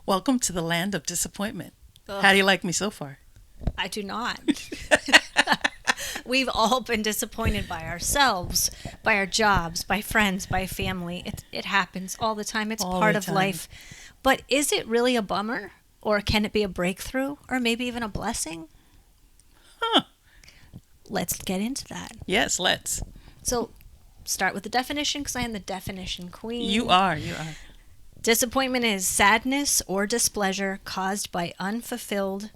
Welcome to the land of disappointment. Ugh, How do you like me so far? I do not. We've all been disappointed by ourselves, by our jobs, by friends, by family. It happens all the time. It's All part the of time. life. But is it really a bummer? Or can it be a breakthrough? Or maybe even a blessing? Huh. Let's get into that. Yes, let's. So, start with the definition because I am the definition queen. You are. You are. Disappointment is sadness or displeasure caused by unfulfilled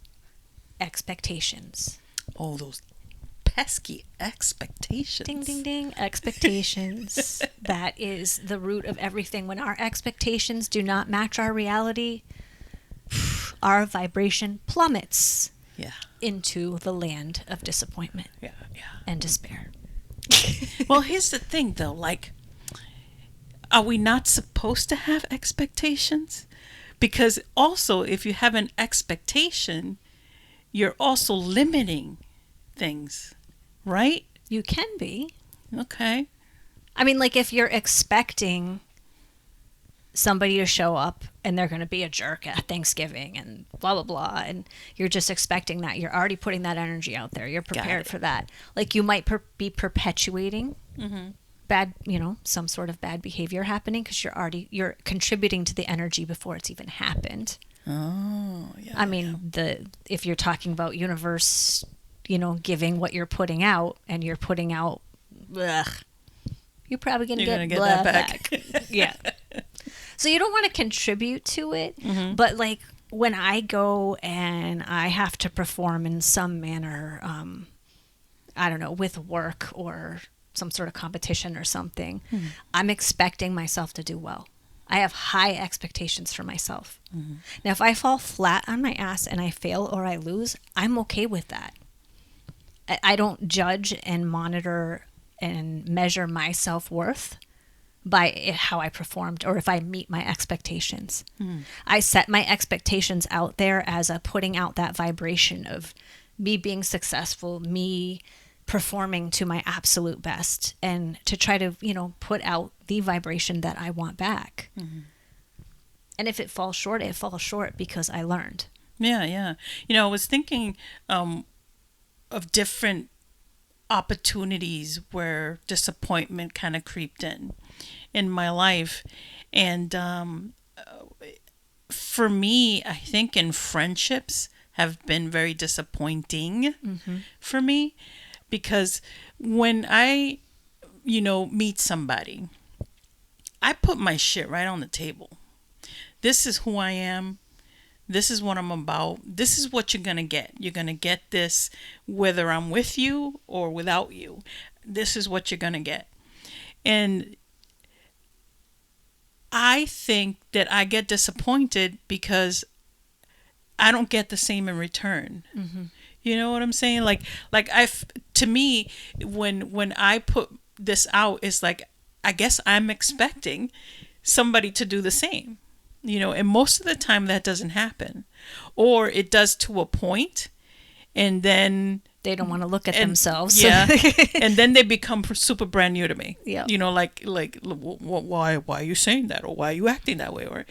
expectations. Oh, those pesky expectations. Ding, ding, ding. Expectations. That is the root of everything. When our expectations do not match our reality, our vibration plummets Yeah. into the land of disappointment Yeah. Yeah. and despair. Well, here's the thing, though. Like, are we not supposed to have expectations? Because also, if you have an expectation, you're also limiting things, right? You can be. Okay. I mean, like if you're expecting somebody to show up and they're going to be a jerk at Thanksgiving and blah, blah, blah, and you're just expecting that, you're already putting that energy out there. You're prepared it. for that. Like you might be perpetuating bad, some sort of bad behavior happening because you're contributing to the energy before it's even happened. Oh, yeah. I mean, if you're talking about universe, giving what you're putting out and you're putting out, ugh, you're probably going to You're get, gonna get blah that back. Yeah. So you don't want to contribute to it, Mm-hmm. but like when I go and I have to perform in some manner, I don't know, with work or some sort of competition or something, I'm expecting myself to do well. I have high expectations for myself. Now, if I fall flat on my ass and I fail or I lose, I'm okay with that. I don't judge and monitor and measure my self-worth by how I performed or if I meet my expectations. I set my expectations out there as a putting out that vibration of me being successful, me performing to my absolute best, and to try to, put out the vibration that I want back. And if it falls short, it falls short because I learned. Yeah, yeah. I was thinking of different opportunities where disappointment kind of creeped in my life. And for me, I think in friendships have been very disappointing for me because when I, meet somebody, I put my shit right on the table. This is who I am. This is what I'm about. This is what you're going to get. You're going to get this whether I'm with you or without you. This is what you're going to get. And I think that I get disappointed because I don't get the same in return. You know what I'm saying? To me, when I put this out, it's like, I guess I'm expecting somebody to do the same. And most of the time that doesn't happen, or it does to a point, and then They don't want to look at themselves. yeah, and then they become super brand new to me. Yeah. Why are you saying that, or why are you acting that way, or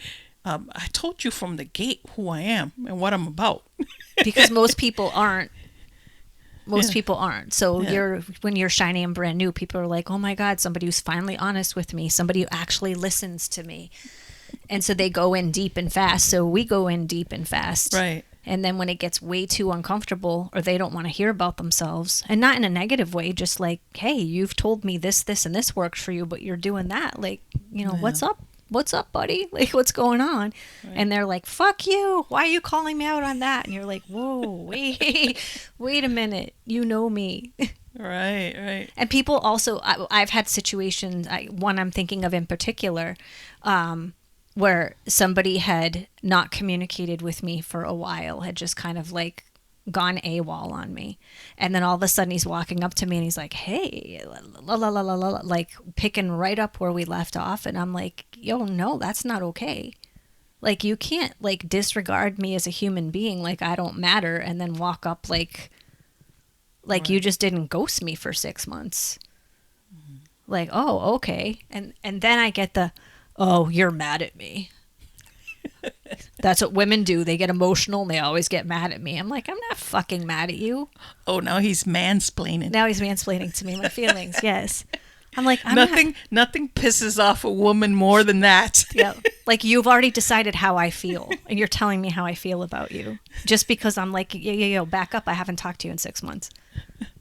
I told you from the gate who I am and what I'm about. Because most people aren't. Most Yeah. people aren't. So Yeah. when you're shiny and brand new, people are like, "Oh my God, somebody who's finally honest with me, somebody who actually listens to me." And so they go in deep and fast. So we go in deep and fast. Right. And then when it gets way too uncomfortable or they don't want to hear about themselves, and not in a negative way, just like, "Hey, you've told me this, this, and this works for you, but you're doing that. Like, what's up? What's up, buddy? Like, what's going on?" Right. And they're like, "Fuck you. Why are you calling me out on that?" And you're like, "Whoa, wait a minute. You know me." Right. Right. And people also, I've had situations, one I'm thinking of in particular, where somebody had not communicated with me for a while, had just kind of like gone AWOL on me. And then all of a sudden he's walking up to me and he's like, "Hey, la la la la la," like picking right up where we left off. And I'm like, "Yo, no, that's not okay. Like you can't like disregard me as a human being like I don't matter and then walk up like you Right. just didn't ghost me for 6 months." Like, "Oh, okay." And then I get the, "Oh, you're mad at me." That's what women do. They get emotional and they always get mad at me. I'm like, I'm not fucking mad at you. Oh, now he's mansplaining. Now he's mansplaining to me my feelings. Yes. I'm like, Nothing pisses off a woman more than that. Yeah. Like, you've already decided how I feel, and you're telling me how I feel about you. Just because I'm like, yo, back up. I haven't talked to you in 6 months.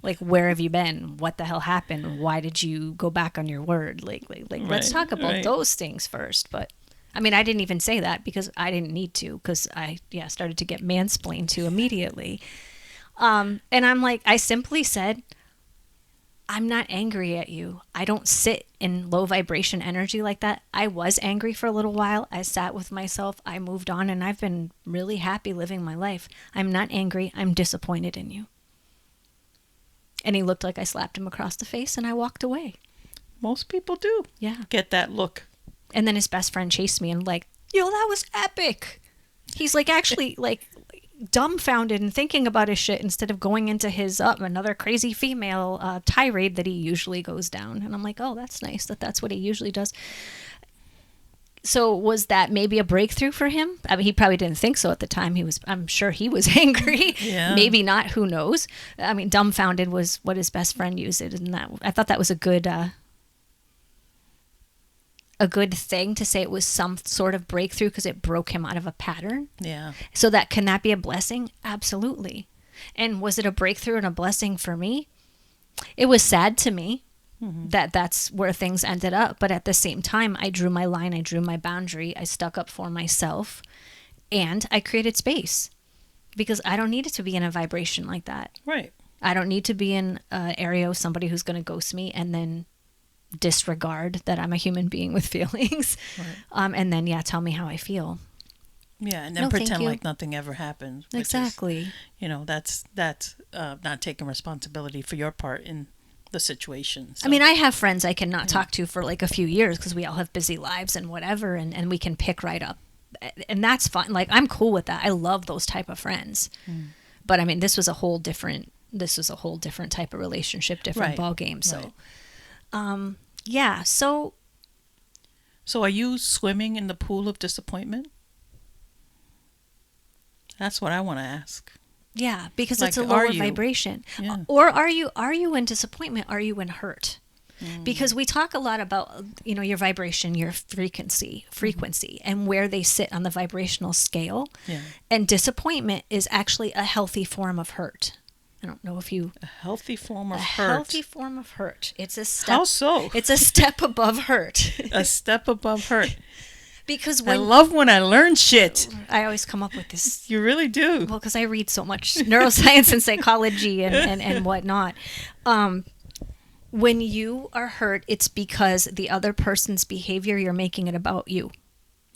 Like, where have you been? What the hell happened? Why did you go back on your word? Like let's talk about those things first. But I mean, I didn't even say that because I didn't need to, because I started to get mansplained to immediately. And I'm like, I simply said, I'm not angry at you. I don't sit in low vibration energy like that. I was angry for a little while. I sat with myself. I moved on, and I've been really happy living my life. I'm not angry. I'm disappointed in you. And he looked like I slapped him across the face, and I walked away. Most people do. Yeah. Get that look. And then his best friend chased me and like, yo, that was epic. He's like actually like dumbfounded and thinking about his shit instead of going into his another crazy female tirade that he usually goes down. And I'm like, oh, that's nice that's what he usually does. So was that maybe a breakthrough for him? I mean, he probably didn't think so at the time. I'm sure he was angry. Yeah. Maybe not, who knows? I mean, dumbfounded was what his best friend used it, and that I thought that was a good thing to say. It was some sort of breakthrough because it broke him out of a pattern. Yeah. So can that be a blessing? Absolutely. And was it a breakthrough and a blessing for me? It was sad to me that that's where things ended up. But at the same time, I drew my line. I drew my boundary. I stuck up for myself, and I created space because I don't need it to be in a vibration like that. Right. I don't need to be in an area with somebody who's going to ghost me and then disregard that I'm a human being with feelings. Right. And then, tell me how I feel. Yeah, and then pretend like nothing ever happened. Exactly. Is, that's not taking responsibility for your part in the situation. So. I mean, I have friends I cannot talk to for like a few years because we all have busy lives and whatever, and we can pick right up. And that's fine. Like, I'm cool with that. I love those type of friends. But I mean, this was a whole different type of relationship, different ball game. So, So are you swimming in the pool of disappointment? That's what I want to ask. Yeah, because it's a lower vibration. Yeah. Or are you in disappointment? Are you in hurt? Because we talk a lot about, your vibration, your frequency, and where they sit on the vibrational scale. Yeah. And disappointment is actually a healthy form of hurt. I don't know if you... A healthy form of hurt. A healthy form of hurt. It's a step... How so? It's a step above hurt. A step above hurt. Because I love when I learn shit. I always come up with this. You really do. Well, because I read so much neuroscience and psychology and whatnot. When you are hurt, it's because the other person's behavior, you're making it about you.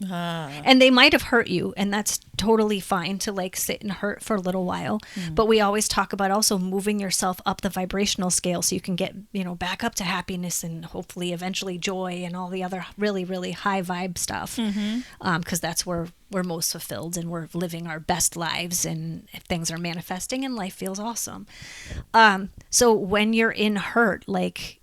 And they might have hurt you, and that's totally fine to like sit and hurt for a little while. But we always talk about also moving yourself up the vibrational scale so you can get, back up to happiness and hopefully eventually joy and all the other really, really high vibe stuff. Because that's where we're most fulfilled and we're living our best lives and things are manifesting and life feels awesome. So when you're in hurt, like,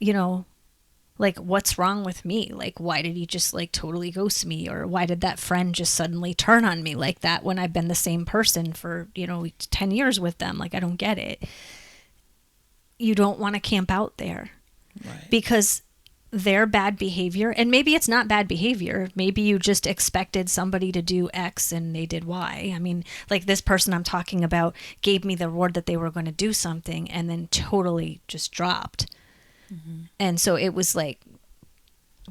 like, what's wrong with me? Like, why did he just like totally ghost me? Or why did that friend just suddenly turn on me like that when I've been the same person for, 10 years with them? Like, I don't get it. You don't want to camp out there. Right. Because their bad behavior, and maybe it's not bad behavior. Maybe you just expected somebody to do X and they did Y. I mean, like this person I'm talking about gave me the word that they were going to do something and then totally just dropped. And so it was like,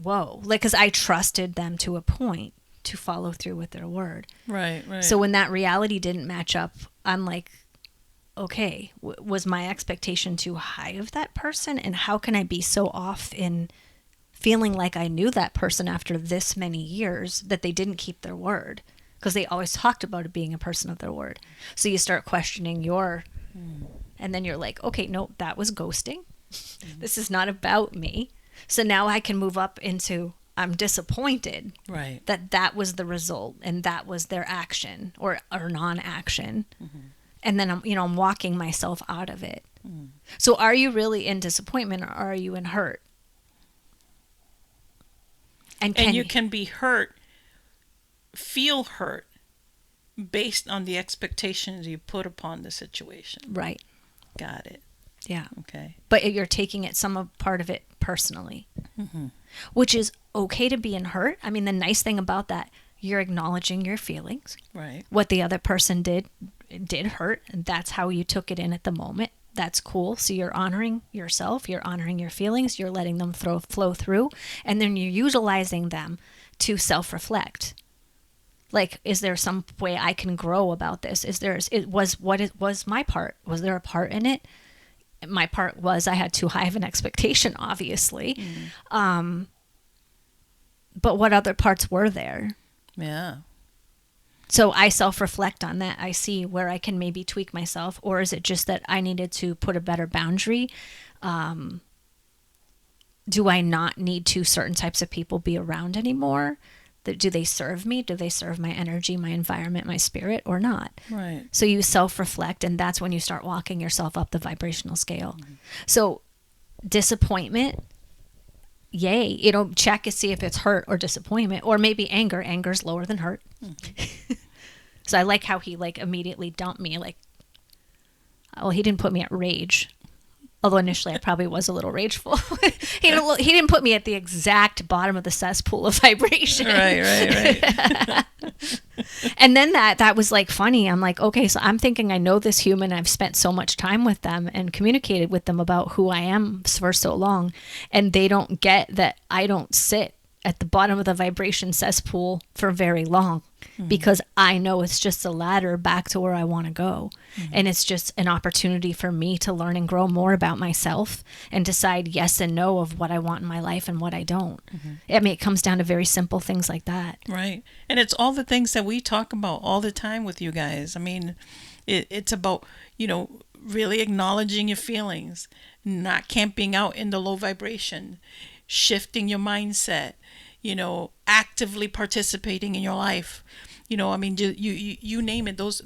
whoa, like, because I trusted them to a point to follow through with their word. Right. So when that reality didn't match up, I'm like, okay, was my expectation too high of that person? And how can I be so off in feeling like I knew that person after this many years that they didn't keep their word? Because they always talked about it being a person of their word. So you start questioning and then you're like, okay, no, that was ghosting. This is not about me. So now I can move up into I'm disappointed that was the result and that was their action or non-action. And then I'm walking myself out of it. So are you really in disappointment or are you in hurt? And you can be hurt, feel hurt, based on the expectations you put upon the situation. Right. Got it. Yeah. Okay. But you're taking it part of it personally, which is okay to be in hurt. I mean, the nice thing about that, you're acknowledging your feelings. Right. What the other person did hurt, and that's how you took it in at the moment. That's cool. So you're honoring yourself, you're honoring your feelings, you're letting them flow through, and then you're utilizing them to self-reflect. Like, is there some way I can grow about this? Was my part? Was there a part in it? My part was I had too high of an expectation, obviously. But what other parts were there? Yeah. So I self-reflect on that. I see where I can maybe tweak myself, or is it just that I needed to put a better boundary? Do I not need to certain types of people be around anymore? Do they serve me? Do they serve my energy, my environment, my spirit, or not? Right. So you self-reflect, and that's when you start walking yourself up the vibrational scale. So disappointment, yay. Check and see if it's hurt or disappointment, or maybe anger. Anger's lower than hurt. So I like how he immediately dumped me. Well, he didn't put me at rage. Although initially I probably was a little rageful. He didn't put me at the exact bottom of the cesspool of vibration. Right. And then that was funny. I'm like, okay, so I'm thinking I know this human. I've spent so much time with them and communicated with them about who I am for so long. And they don't get that I don't sit at the bottom of the vibration cesspool for very long, because I know it's just a ladder back to where I want to go. And it's just an opportunity for me to learn and grow more about myself and decide yes and no of what I want in my life and what I don't. I mean, it comes down to very simple things like that. Right. And it's all the things that we talk about all the time with you guys. I mean, it's about, really acknowledging your feelings, not camping out in the low vibration, shifting your mindset, actively participating in your life. I mean, you name it. Those.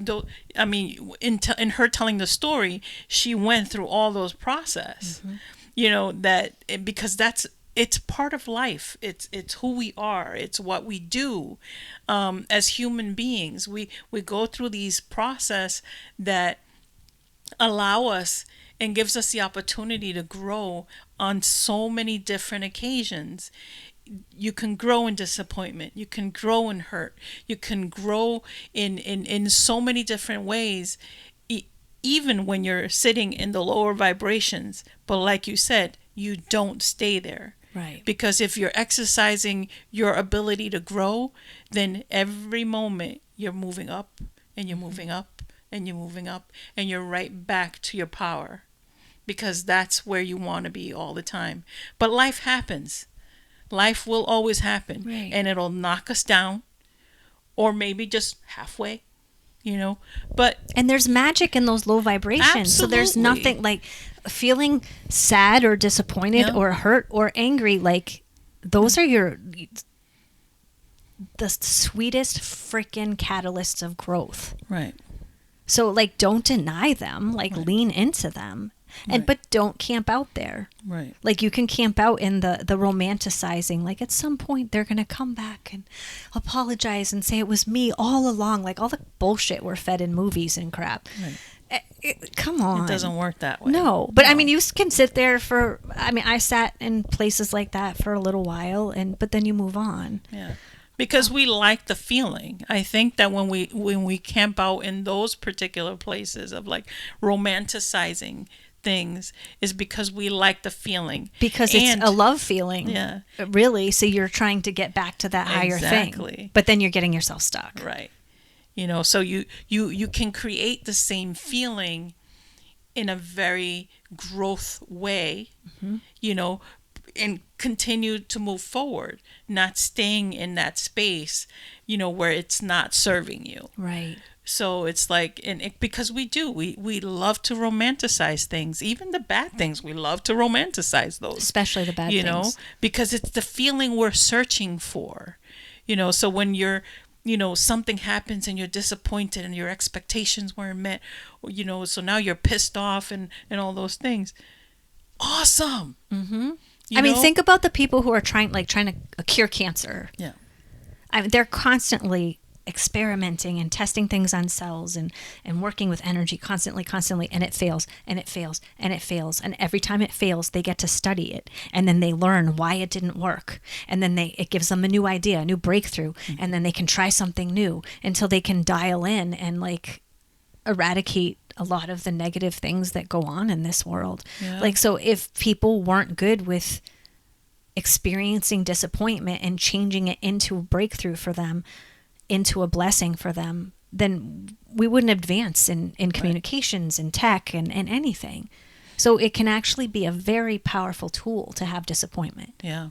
I mean, in her telling the story, she went through all those process. Because it's part of life. It's who we are. It's what we do. As human beings, we go through these process that allow us and gives us the opportunity to grow on so many different occasions. You can grow in disappointment. You can grow in hurt. You can grow in so many different ways, even when you're sitting in the lower vibrations. But like you said, you don't stay there. Right. Because if you're exercising your ability to grow, then every moment you're moving up and you're moving up and you're moving up and you're right back to your power, because that's where you want to be all the time. But life happens. Life will always happen. Right. And it'll knock us down, or maybe just halfway, but And there's magic in those low vibrations. Absolutely. So there's nothing like feeling sad or disappointed or hurt or angry. Those are the sweetest freaking catalysts of growth. Right. So don't deny them, lean into them. But don't camp out there. Right. You can camp out in the romanticizing. At some point they're going to come back and apologize and say it was me all along. All the bullshit we're fed in movies and crap. Right. Come on. It doesn't work that way. No. But I mean, you can sit there I sat in places like that for a little while, but then you move on. Yeah. Because we like the feeling. I think that when we camp out in those particular places of romanticizing things, is because we like the feeling. Because it's a love feeling. Yeah. Really. So you're trying to get back to that higher thing. But then you're getting yourself stuck. Right. So you can create the same feeling in a very growth way, and continue to move forward, not staying in that space, where it's not serving you. Right. So it's because we love to romanticize things, even the bad things. We love to romanticize those, especially the bad things, because it's the feeling we're searching for. So when you're, something happens and you're disappointed and your expectations weren't met, so now you're pissed off and all those things. Awesome. Mm-hmm. I mean, think about the people who are trying to cure cancer. Yeah. I mean, they're constantly experimenting and testing things on cells and working with energy constantly, and it fails and it fails and it fails. And every time it fails, they get to study it. And then they learn why it didn't work. And then it gives them a new idea, a new breakthrough. And then they can try something new until they can dial in and like eradicate a lot of the negative things that go on in this world. Yeah. Like, so if people weren't good with experiencing disappointment and changing it into a breakthrough for them, into a blessing for them, then we wouldn't advance in communications and tech and anything. So it can actually be a very powerful tool to have disappointment. Yeah.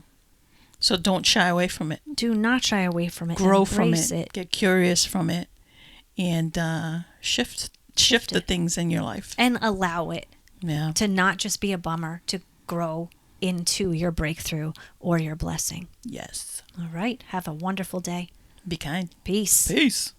So don't shy away from it. Do not shy away from it. Grow from Embrace it. Get curious from it. And shift the things in your life. And allow it to not just be a bummer, to grow into your breakthrough or your blessing. Yes. All right. Have a wonderful day. Be kind. Peace. Peace.